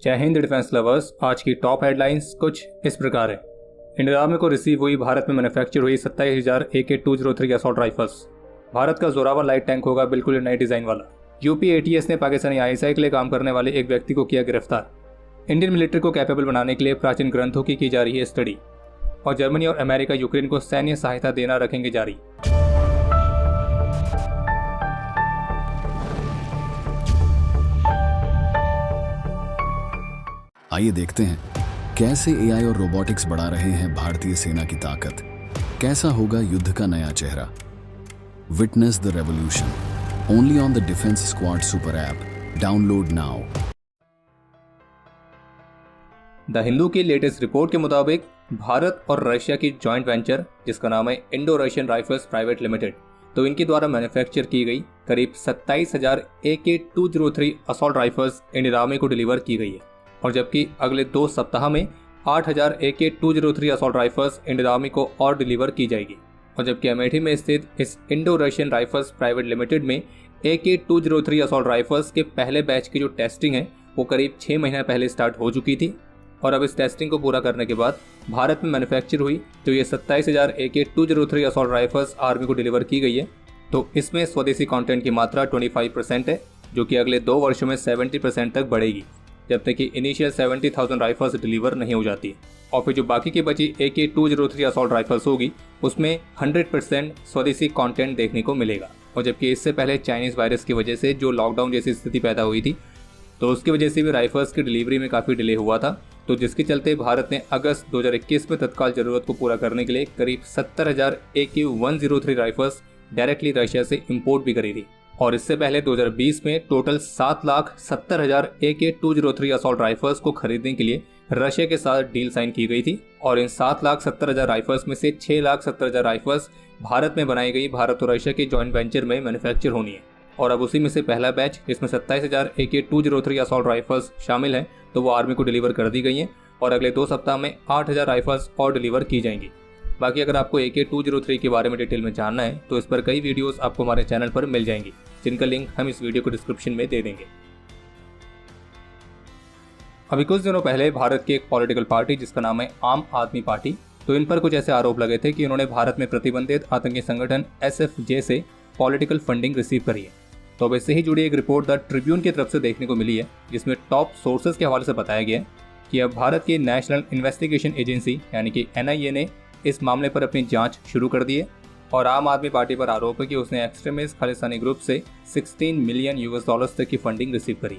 जय Hind defence lovers. आज की टॉप हेडलाइंस कुछ इस प्रकार है। इंडियन आर्मी को रिसीव हुई भारत में मैन्युफैक्चर हुई 27,000 AK-203 असॉल्ट राइफल्स। भारत का जोरावर लाइट टैंक होगा बिल्कुल नए डिजाइन वाला। यूपी ATS ने पाकिस्तानी ISI के लिए काम करने वाले एक व्यक्ति को किया गिरफ्तार। इंडियन मिलिट्री को कैपेबल बनाने के लिए प्राचीन ग्रंथों की जा रही है स्टडी। और जर्मनी और अमेरिका यूक्रेन को सैन्य सहायता देना रखेंगे जारी। आइए देखते हैं कैसे AI और रोबोटिक्स बढ़ा रहे हैं भारतीय सेना की ताकत। कैसा होगा युद्ध का नया चेहरा। Witness the revolution only on the defence squad super app. Download now. The Hindu की लेटेस्ट रिपोर्ट के मुताबिक भारत और रशिया की जॉइंट वेंचर जिसका नाम है Indo Russian rifles private limited, तो इनके द्वारा मैन्युफैक्चर की गई करीब 27,000 AK-203 assault rifles Indian army को डिलीवर की गई है। और जबकि अगले 2 सप्ताह में 8,000 AK-203 assault rifles Indian army को और डिलीवर की जाएगी। और जबकि अमेठी में स्थित इस Indo Russian rifles private limited में AK-203 असॉल्ट राइफल्स के पहले बैच की जो टेस्टिंग है वो करीब 6 महीना पहले स्टार्ट हो चुकी थी। और अब इस टेस्टिंग को पूरा करने के बाद भारत में मैन्युफैक्चर हुई तो ये 27,000 AK-203 असॉल्ट राइफल्स आर्मी को डिलीवर की गई है। तो इसमें स्वदेशी कंटेंट की मात्रा 25% है, जो कि अगले 2 वर्षों में 70% तक बढ़ेगी, जब तक कि इनिशियल 70,000 राइफल्स डिलीवर नहीं हो जाती। और फिर जो बाकी की बची AK-203 असॉल्ट राइफल्स होगी उसमें 100% स्वदेशी कंटेंट देखने को मिलेगा। और जबकि इससे पहले चाइनीज वायरस की वजह से जो लॉकडाउन जैसी स्थिति पैदा हुई थी, तो उसकी वजह से भी राइफल्स की डिलीवरी में काफ़ी डिले हुआ था, तो जिसके चलते भारत ने अगस्त 2021 में तत्काल जरूरत को पूरा करने के लिए करीब 70,000 AK-103 राइफल्स डायरेक्टली रशिया से इंपोर्ट भी करी थी। और इससे पहले 2020 में टोटल 7,70,000 AK-203 असॉल्ट राइफल्स को खरीदने के लिए रशिया के साथ डील साइन की गई थी। और इन 7,70,000 राइफल्स में से 6,70,000 राइफल्स भारत में बनाई गई भारत और रशिया के जॉइंट वेंचर में मैन्युफैक्चर होनी है। और अब उसी में से पहला बैच जिसमें 27,000 AK-203 असॉल्ट राइफल्स शामिल हैं, तो वो आर्मी को डिलीवर कर दी गई हैं। और अगले 2 सप्ताह में 8,000 राइफल्स और डिलीवर की जाएंगी। बाकी अगर आपको AK-203 के बारे में डिटेल में जानना है तो इस पर कई वीडियोस आपको हमारे चैनल पर मिल जाएंगी, जिनका लिंक हम इस वीडियो को डिस्क्रिप्शन में दे देंगे। अभी कुछ दिनों पहले भारत की एक पॉलिटिकल पार्टी जिसका नाम है आम आदमी पार्टी, तो इन पर कुछ ऐसे आरोप लगे थे कि इन्होंने भारत में प्रतिबंधित आतंकी संगठन SFJ से पॉलिटिकल फंडिंग रिसीव करी है। तो अब इससे ही जुड़ी एक रिपोर्ट द ट्रिब्यून की तरफ से देखने को मिली है, जिसमें टॉप सोर्सेज के हवाले से बताया गया है कि अब भारत की नेशनल इन्वेस्टिगेशन एजेंसी यानी कि NIA ने इस मामले पर अपनी जांच शुरू कर दी है। और आम आदमी पार्टी पर आरोप है कि उसने एक्सट्रीमिस्ट खालिस्तानी ग्रुप से $16 मिलियन तक की फंडिंग रिसीव करी।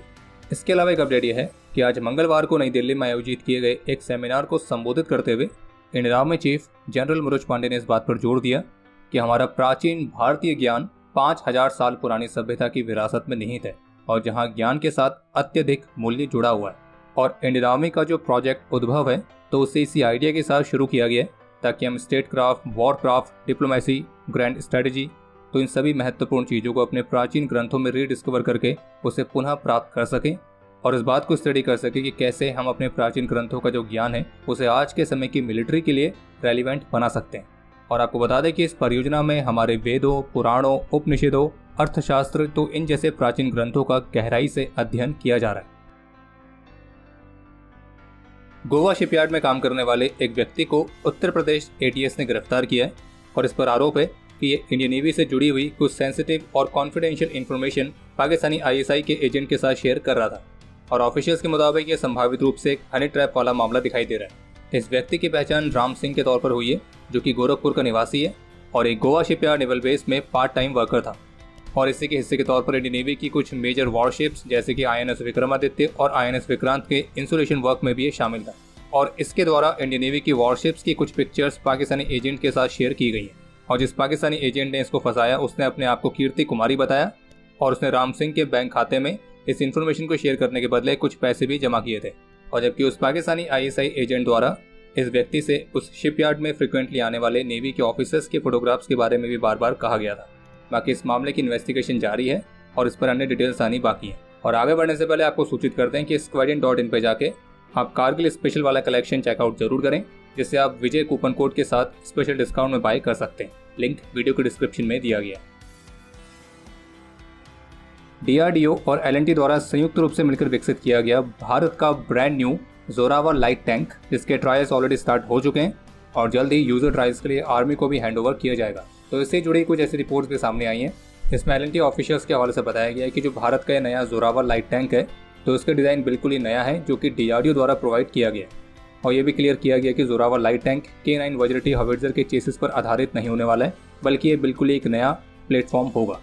इसके अलावा एक अपडेट यह है कि आज मंगलवार को नई दिल्ली में आयोजित किए गए एक सेमिनार को संबोधित करते हुए Indian army chief general Manoj Pande ने इस बात पर जोर दिया कि हमारा प्राचीन भारतीय ज्ञान 5,000 साल पुरानी सभ्यता की विरासत में निहित है, और जहां ज्ञान के साथ अत्यधिक मूल्य जुड़ा हुआ है। और इंडियन आर्मी का जो प्रोजेक्ट उद्भव है तो उसे इसी आइडिया के साथ शुरू किया गया है ताकि हम state craft, war craft, diplomacy, grand strategy, तो इन सभी महत्वपूर्ण चीज़ों को अपने प्राचीन ग्रंथों में रीडिस्कवर करके उसे पुनः प्राप्त कर सकें और इस बात को स्टडी कर सकें कि कैसे हम अपने प्राचीन ग्रंथों का जो ज्ञान है उसे आज के समय की मिलिट्री के लिए रेलिवेंट बना सकते हैं। और आपको बता दें कि इस परियोजना में हमारे वेदों, पुराणों, उपनिषदों, अर्थशास्त्र, तो इन जैसे प्राचीन ग्रंथों का गहराई से अध्ययन किया जा रहा है। गोवा शिपयार्ड में काम करने वाले एक व्यक्ति को उत्तर प्रदेश ATS ने गिरफ्तार किया है। और इस पर आरोप है कि ये इंडियन नेवी से जुड़ी हुई कुछ सेंसिटिव और कॉन्फिडेंशियल इन्फॉर्मेशन पाकिस्तानी ISI के एजेंट के साथ शेयर कर रहा था। और ऑफिशियल्स के मुताबिक ये संभावित रूप से एक हनी ट्रैप वाला मामला दिखाई दे रहा है। इस व्यक्ति की पहचान राम सिंह के तौर पर हुई है, जो कि गोरखपुर का निवासी है और एक गोवा शिपयार्ड नेवल बेस में पार्ट टाइम वर्कर था। और इसी के हिस्से के तौर पर इंडियन नेवी की कुछ मेजर वॉरशिप्स जैसे कि INS विक्रमादित्य और INS विक्रांत के इंसुलेशन वर्क में भी ये शामिल था। और इसके द्वारा इंडियन नेवी की वॉरशिप्स की कुछ पिक्चर्स पाकिस्तानी एजेंट के साथ शेयर की गई हैं। और जिस पाकिस्तानी एजेंट ने इसको फंसाया उसने अपने आप को कीर्ति कुमारी बताया और उसने राम सिंह के बैंक खाते में इस इन्फॉर्मेशन को शेयर करने के बदले कुछ पैसे भी जमा किए थे। और जबकि उस पाकिस्तानी ISI एजेंट द्वारा इस व्यक्ति से उस शिपयार्ड में फ्रिक्वेंटली आने वाले नेवी के ऑफिसर्स के फोटोग्राफ्स के बारे में भी बार बार कहा गया था। बाकी इस मामले की इन्वेस्टिगेशन जारी है और इस पर अन्य डिटेल्स आनी बाकी है। और आगे बढ़ने से पहले आपको सूचित करते हैं कि squadron.in पे जाके आप कारगिल स्पेशल वाला कलेक्शन चेकआउट जरूर करें, जिससे आप विजय कूपन कोड के साथ स्पेशल डिस्काउंट में बाय कर सकते हैं। लिंक वीडियो के डिस्क्रिप्शन में दिया गया है। DRDO और LNT द्वारा संयुक्त रूप से मिलकर विकसित किया गया भारत का brand new Zorawar light tank, जिसके ट्रायल्स ऑलरेडी स्टार्ट हो चुके हैं और जल्द ही यूजर ट्रायल्स के लिए आर्मी को भी हैंड ओवर किया जाएगा। तो इससे जुड़ी कुछ ऐसी रिपोर्ट्स भी सामने आई हैं। इसमें LNT ऑफिशियल्स के हवाले से बताया गया है कि जो भारत का नया जोरावर लाइट टैंक है, तो इसका डिज़ाइन बिल्कुल ही नया है, जो कि DRDO द्वारा प्रोवाइड किया गया है। और ये भी क्लियर किया गया कि जोरावर लाइट टैंक K9 वज्रटी हवेट्जर के चेसिस पर आधारित नहीं होने वाला है, बल्कि ये बिल्कुल एक नया प्लेटफॉर्म होगा।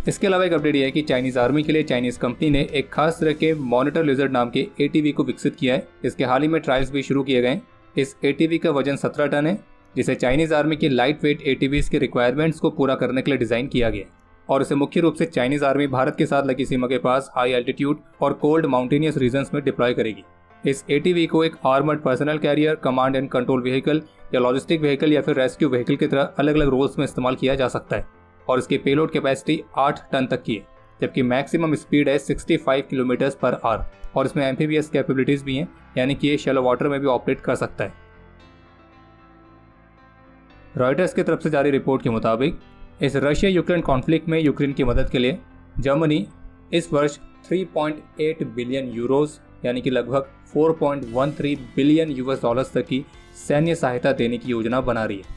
इसके अलावा एक अपडेट ये है कि चाइनीज़ आर्मी के लिए चाइनीज़ कंपनी ने एक खास तरह के मॉनिटर लिजर्ड नाम के ATV को विकसित किया है। इसके हाल ही में ट्रायल्स भी शुरू किए गए। इस ATV का वजन 17 टन है, जिसे चाइनीज़ आर्मी की लाइट वेट ATVs के रिक्वायरमेंट्स को पूरा करने के लिए डिज़ाइन किया गया है और इसे मुख्य रूप से चाइनीज़ आर्मी भारत के साथ लगी सीमा के पास हाई एल्टीट्यूड और कोल्ड माउंटेनियस रीजन्स में डिप्लॉय करेगी। इस ATV को एक armoured personnel carrier, command and control vehicle या लॉजिस्टिक व्हीकल या फिर रेस्क्यू व्हीकल की तरह अलग अलग रोल्स में इस्तेमाल किया जा सकता है और इसकी पेलोड कैपेसिटी 8 टन तक की है, जबकि मैक्सिमम स्पीड है 65 किलोमीटर पर आवर और इसमें एम्फीबियस कैपेबिलिटीज भी हैं, यानी कि ये शैलो वाटर में भी ऑपरेट कर सकता है। रॉयटर्स की तरफ से जारी रिपोर्ट के मुताबिक इस रशिया यूक्रेन कॉन्फ्लिक्ट में यूक्रेन की मदद के लिए जर्मनी इस वर्ष 3.8 बिलियन यूरोज यानी कि लगभग 4.13 बिलियन US डॉलर्स तक की सैन्य सहायता देने की योजना बना रही है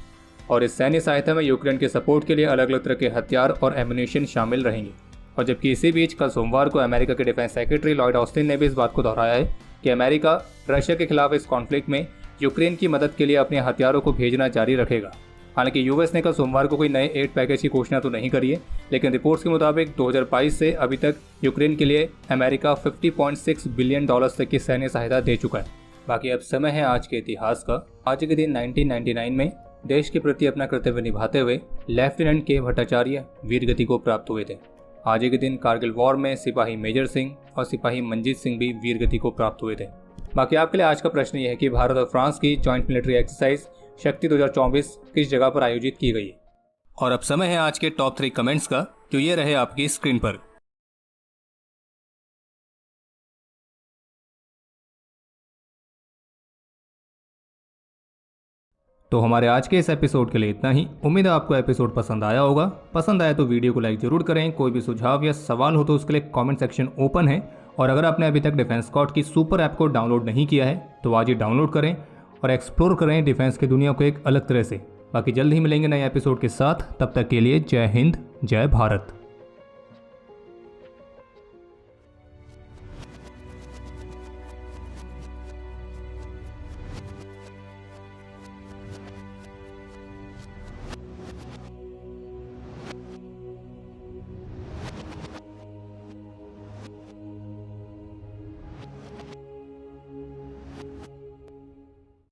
और इस सैन्य सहायता में यूक्रेन के सपोर्ट के लिए अलग अलग तरह के हथियार और एम्यूनेशन शामिल रहेंगे। और जबकि इसी बीच कल सोमवार को अमेरिका के डिफेंस सेक्रेटरी लॉयड ऑस्टिन ने भी इस बात को दोहराया है कि अमेरिका रशिया के खिलाफ इस कॉन्फ्लिक्ट में यूक्रेन की मदद के लिए अपने हथियारों को भेजना जारी रखेगा। हालांकि US ने कल सोमवार को कोई नए एड पैकेज की घोषणा तो नहीं करी है, लेकिन रिपोर्ट्स के मुताबिक 2022 से अभी तक यूक्रेन के लिए अमेरिका 50.6 बिलियन डॉलर्स तक की सैन्य सहायता दे चुका है। बाकी अब समय है आज के इतिहास का। आज के दिन 1999 में देश के प्रति अपना कर्तव्य निभाते हुए लेफ्टिनेंट के भट्टाचार्य वीरगति को प्राप्त हुए थे। आज के दिन कारगिल वॉर में सिपाही मेजर सिंह और सिपाही मंजीत सिंह भी वीरगति को प्राप्त हुए थे। बाकी आपके लिए आज का प्रश्न यह है कि भारत और फ्रांस की जॉइंट मिलिट्री एक्सरसाइज शक्ति 2024 किस जगह पर आयोजित की गई है। और अब समय है आज के टॉप 3 कमेंट्स का, जो ये रहे आपकी स्क्रीन पर। तो हमारे आज के इस एपिसोड के लिए इतना ही। उम्मीद है आपको एपिसोड पसंद आया होगा। पसंद आया तो वीडियो को लाइक जरूर करें। कोई भी सुझाव या सवाल हो तो उसके लिए कमेंट सेक्शन ओपन है। और अगर आपने अभी तक डिफेंस स्कॉट की सुपर ऐप को डाउनलोड नहीं किया है तो आज ही डाउनलोड करें और एक्सप्लोर करें डिफेंस की दुनिया को एक अलग तरह से। बाकी जल्द ही मिलेंगे नए एपिसोड के साथ। तब तक के लिए जय हिंद, जय भारत।